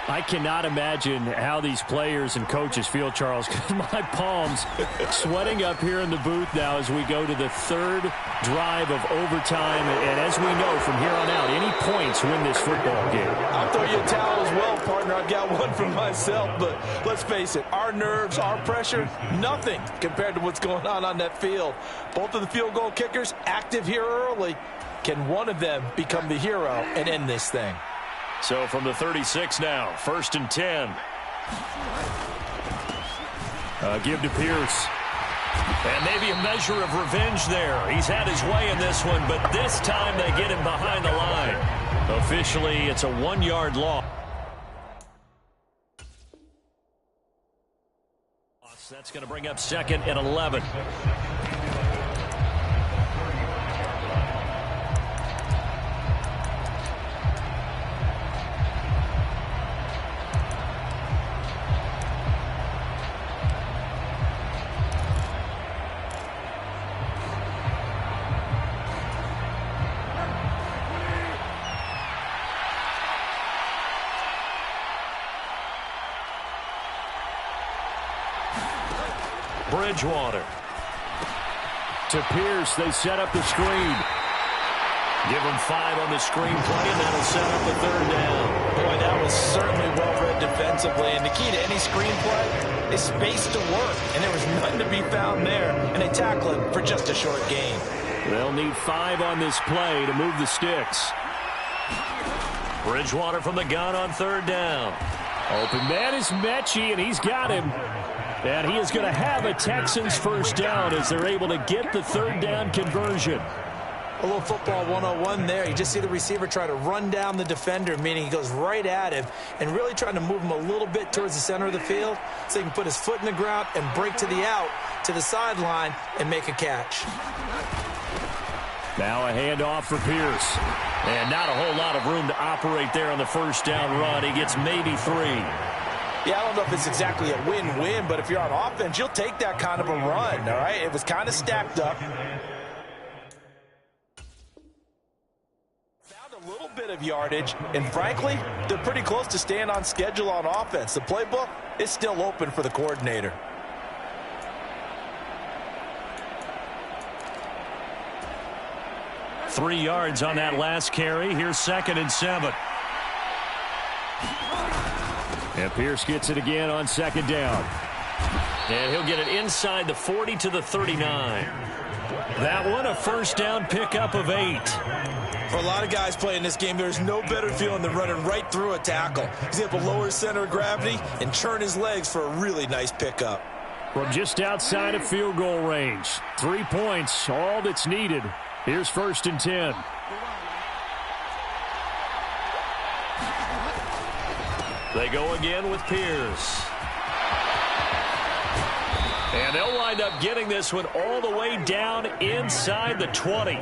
I cannot imagine how these players and coaches feel, Charles, because my palms sweating up here in the booth now as we go to the 3rd drive of overtime. And as we know from here on out, any points win this football game. I'll throw you a towel as well, partner. I've got one for myself, but let's face it, our nerves, our pressure, nothing compared to what's going on that field. Both of the field goal kickers active here early. Can one of them become the hero and end this thing? So from the 36 now, 1st and 10. Give to Pierce. And maybe a measure of revenge there. He's had his way in this one, but this time they get him behind the line. Officially, it's a 1-yard loss. That's going to bring up 2nd and 11. Bridgewater. To Pierce, they set up the screen. Give him 5 on the screen play, and that'll set up the 3rd down. Boy, that was certainly well-read defensively. And the key to any screen play is space to work. And there was none to be found there. And they tackle him for just a short gain. They'll need 5 on this play to move the sticks. Bridgewater from the gun on 3rd down. Open man is Mechie, and he's got him. And he is going to have a Texans 1st down as they're able to get the 3rd down conversion. A little football 101 there. You just see the receiver try to run down the defender, meaning he goes right at him and really trying to move him a little bit towards the center of the field so he can put his foot in the ground and break to the out, to the sideline, and make a catch. Now a handoff for Pierce. And not a whole lot of room to operate there on the 1st down run. He gets maybe 3. Yeah, I don't know if it's exactly a win-win, but if you're on offense, you'll take that kind of a run, all right? It was kind of stacked up. Found a little bit of yardage, and frankly, they're pretty close to staying on schedule on offense. The playbook is still open for the coordinator. Three yards on that last carry. Here's 2nd and 7. And Pierce gets it again on 2nd down. And he'll get it inside the 40 to the 39. That one a 1st down pickup of 8. For a lot of guys playing this game, there's no better feeling than running right through a tackle. He's able to lower his center of gravity and turn his legs for a really nice pickup. From just outside of field goal range. 3 points, all that's needed. Here's 1st and 10. They go again with Pierce. And they'll wind up getting this one all the way down inside the 20.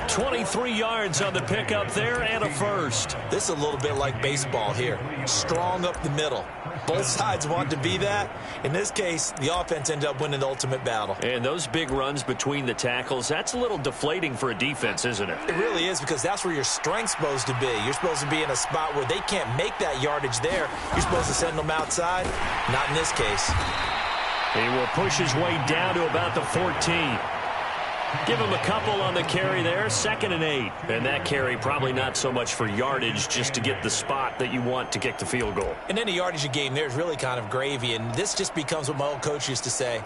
23 yards on the pickup there and a 1st. This is a little bit like baseball here. Strong up the middle. Both sides want to be that. In this case, the offense ended up winning the ultimate battle. And those big runs between the tackles, that's a little deflating for a defense, isn't it? It really is, because that's where your strength's supposed to be. You're supposed to be in a spot where they can't make that yardage there. You're supposed to send them outside. Not in this case. He will push his way down to about the 14. Give him a couple on the carry there, 2nd and 8. And that carry probably not so much for yardage, just to get the spot that you want to kick the field goal. And any yardage game there is really kind of gravy, and this just becomes what my old coach used to say.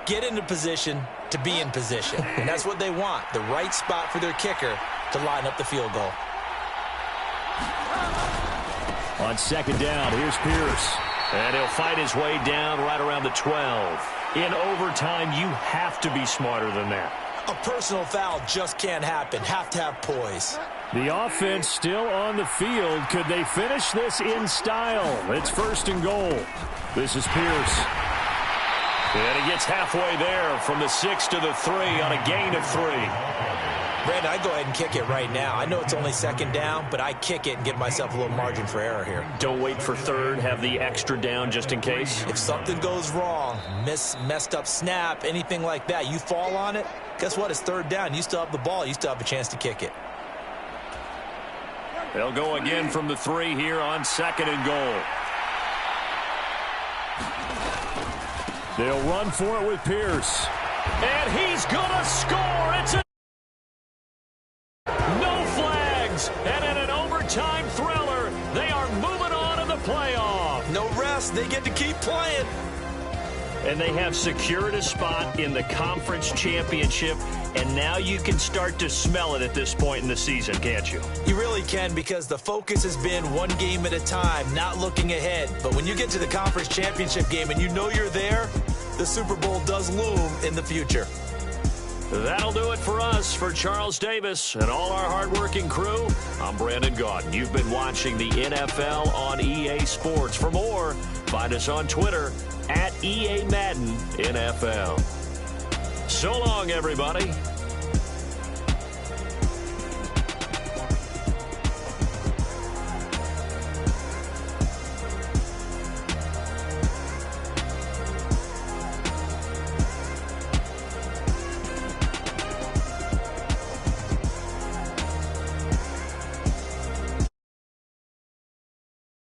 Get into position to be in position. And that's what they want, the right spot for their kicker to line up the field goal. On 2nd down, here's Pierce. And he'll fight his way down right around the 12. In overtime, you have to be smarter than that. A personal foul just can't happen. Have to have poise. The offense still on the field. Could they finish this in style? It's 1st and goal. This is Pierce. And he gets halfway there from the 6 to the 3 on a gain of 3. Brandon, I'd go ahead and kick it right now. I know it's only 2nd down, but I kick it and give myself a little margin for error here. Don't wait for 3rd. Have the extra down just in case. If something goes wrong, messed up snap, anything like that, you fall on it, guess what? It's 3rd down. You still have the ball. You still have a chance to kick it. They'll go again from the 3 here on 2nd and goal. They'll run for it with Pierce. And he's going to score. It's a no flags. And in an overtime thriller, they are moving on to the playoff. No rest. They get to keep playing. And they have secured a spot in the conference championship, and now you can start to smell it at this point in the season, can't you? You really can, because the focus has been one game at a time, not looking ahead. But when you get to the conference championship game and you know you're there, the Super Bowl does loom in the future. That'll do it for us. For Charles Davis and all our hardworking crew, I'm Brandon Gaudin. You've been watching the NFL on EA Sports. For more, find us on Twitter @EA Madden NFL. So long, everybody.